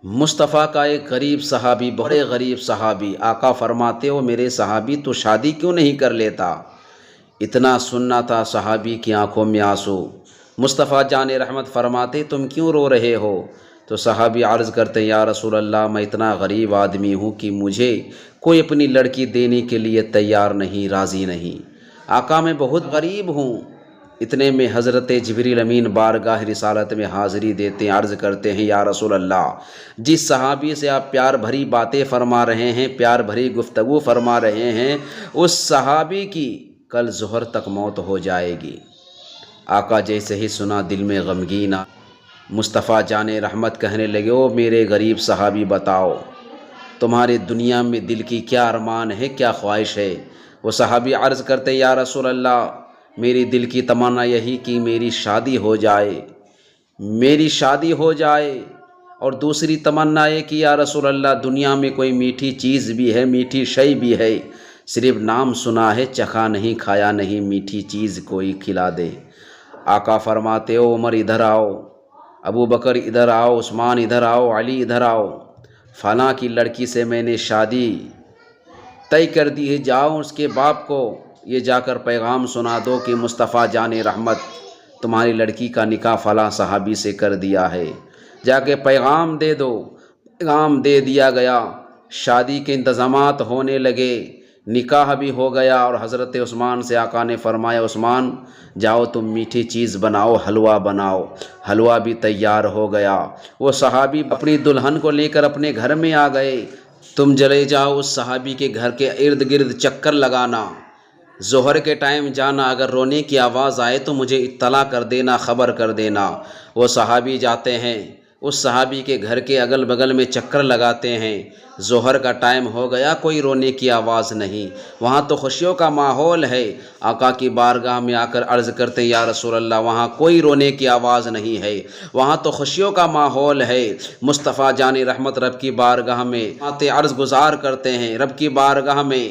مصطفیٰ کا ایک غریب صحابی، بڑے غریب صحابی، آقا فرماتے ہو میرے صحابی تو شادی کیوں نہیں کر لیتا؟ اتنا سننا تھا صحابی کی آنکھوں میں آنسو۔ مصطفیٰ جان رحمت فرماتے تم کیوں رو رہے ہو؟ تو صحابی عرض کرتے یا رسول اللہ میں اتنا غریب آدمی ہوں کہ مجھے کوئی اپنی لڑکی دینے کے لیے تیار نہیں، راضی نہیں۔ آقا میں بہت غریب ہوں۔ اتنے میں حضرت جبریل امین بارگاہ رسالت میں حاضری دیتے ہیں، عرض کرتے ہیں یا رسول اللہ جس صحابی سے آپ پیار بھری باتیں فرما رہے ہیں، پیار بھری گفتگو فرما رہے ہیں، اس صحابی کی کل ظہر تک موت ہو جائے گی۔ آقا جیسے ہی سنا دل میں غمگین آ، مصطفیٰ جان رحمت کہنے لگے او میرے غریب صحابی بتاؤ تمہارے دنیا میں دل کی کیا ارمان ہے، کیا خواہش ہے؟ وہ صحابی عرض کرتے یا رسول اللہ میری دل کی تمنا یہی کہ میری شادی ہو جائے، میری شادی ہو جائے، اور دوسری تمنا یہ کہ یا رسول اللہ دنیا میں کوئی میٹھی چیز بھی ہے، میٹھی شے بھی ہے، صرف نام سنا ہے چکھا نہیں، کھایا نہیں، میٹھی چیز کوئی کھلا دے۔ آقا فرماتے ہو عمر ادھر آؤ، ابو بکر ادھر آؤ، عثمان ادھر آؤ، علی ادھر آؤ، فلاں کی لڑکی سے میں نے شادی طے کر دی ہے، جاؤ اس کے باپ کو یہ جا کر پیغام سنا دو کہ مصطفیٰ جان رحمت تمہاری لڑکی کا نکاح فلاں صحابی سے کر دیا ہے، جا کے پیغام دے دو۔ پیغام دے دیا گیا، شادی کے انتظامات ہونے لگے، نکاح بھی ہو گیا، اور حضرت عثمان سے آقا نے فرمایا عثمان جاؤ تم میٹھی چیز بناؤ، حلوہ بناؤ۔ حلوہ بھی تیار ہو گیا۔ وہ صحابی اپنی دلہن کو لے کر اپنے گھر میں آ گئے۔ تم چلے جاؤ اس صحابی کے گھر کے ارد گرد چکر لگانا، ظہر کے ٹائم جانا، اگر رونے کی آواز آئے تو مجھے اطلاع کر دینا، خبر کر دینا۔ وہ صحابی جاتے ہیں، اس صحابی کے گھر کے اگل بغل میں چکر لگاتے ہیں، ظہر کا ٹائم ہو گیا، کوئی رونے کی آواز نہیں، وہاں تو خوشیوں کا ماحول ہے۔ آقا کی بارگاہ میں آ کر عرض کرتے یا رسول اللہ وہاں کوئی رونے کی آواز نہیں ہے، وہاں تو خوشیوں کا ماحول ہے۔ مصطفیٰ جان رحمت رب کی بارگاہ میں عرض گزار کرتے ہیں، رب کی بارگاہ میں،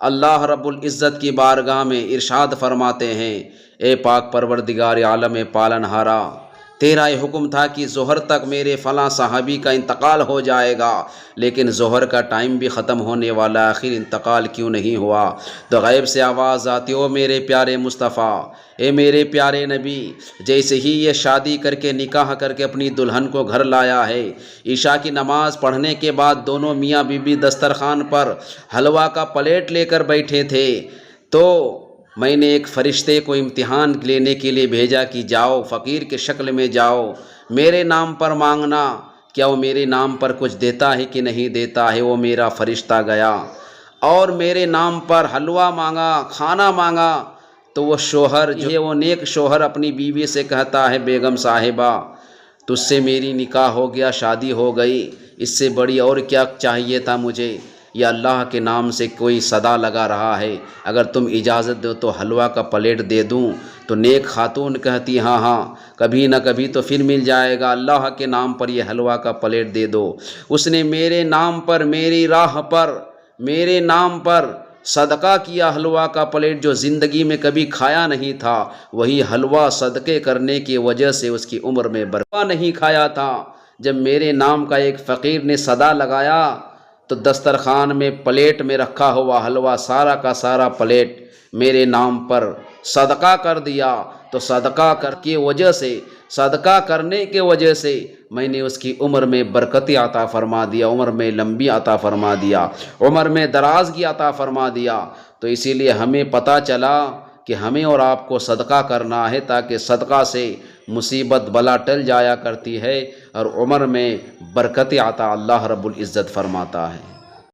اللہ رب العزت کی بارگاہ میں ارشاد فرماتے ہیں اے پاک پروردگار عالم پالنہارا تیرا یہ حکم تھا کہ ظہر تک میرے فلاں صحابی کا انتقال ہو جائے گا، لیکن ظہر کا ٹائم بھی ختم ہونے والا، آخر انتقال کیوں نہیں ہوا؟ تو غیب سے آواز آتی او میرے پیارے مصطفیٰ، اے میرے پیارے نبی، جیسے ہی یہ شادی کر کے نکاح کر کے اپنی دلہن کو گھر لایا ہے، عشاء کی نماز پڑھنے کے بعد دونوں میاں بیوی دسترخوان پر حلوہ کا پلیٹ لے کر بیٹھے تھے، تو میں نے ایک فرشتے کو امتحان لینے کے لیے بھیجا کہ جاؤ فقیر کے شکل میں جاؤ، میرے نام پر مانگنا، کیا وہ میرے نام پر کچھ دیتا ہے کہ نہیں دیتا ہے؟ وہ میرا فرشتہ گیا اور میرے نام پر حلوہ مانگا، کھانا مانگا، تو وہ شوہر جو ہے، وہ نیک شوہر اپنی بیوی سے کہتا ہے بیگم صاحبہ تجھ سے میری نکاح ہو گیا، شادی ہو گئی، اس سے بڑی اور کیا چاہیے تھا مجھے؟ یا اللہ کے نام سے کوئی صدا لگا رہا ہے، اگر تم اجازت دو تو حلوہ کا پلیٹ دے دوں؟ تو نیک خاتون کہتی ہاں ہاں کبھی نہ کبھی تو پھر مل جائے گا، اللہ کے نام پر یہ حلوہ کا پلیٹ دے دو۔ اس نے میرے نام پر، میری راہ پر، میرے نام پر صدقہ کیا حلوہ کا پلیٹ، جو زندگی میں کبھی کھایا نہیں تھا، وہی حلوہ صدقے کرنے کی وجہ سے اس کی عمر میں برکت نہیں کھایا تھا۔ جب میرے نام کا ایک فقیر نے صدا لگایا تو دسترخوان میں پلیٹ میں رکھا ہوا حلوہ سارا کا سارا پلیٹ میرے نام پر صدقہ کر دیا، تو صدقہ کر کی وجہ سے، صدقہ کرنے کی وجہ سے میں نے اس کی عمر میں برکت عطا فرما دیا، عمر میں لمبی عطا فرما دیا، عمر میں درازگی عطا فرما دیا۔ تو اسی لیے ہمیں پتہ چلا کہ ہمیں اور آپ کو صدقہ کرنا ہے، تاکہ صدقہ سے مصیبت بلا ٹل جایا کرتی ہے اور عمر میں برکت عطا اللہ رب العزت فرماتا ہے۔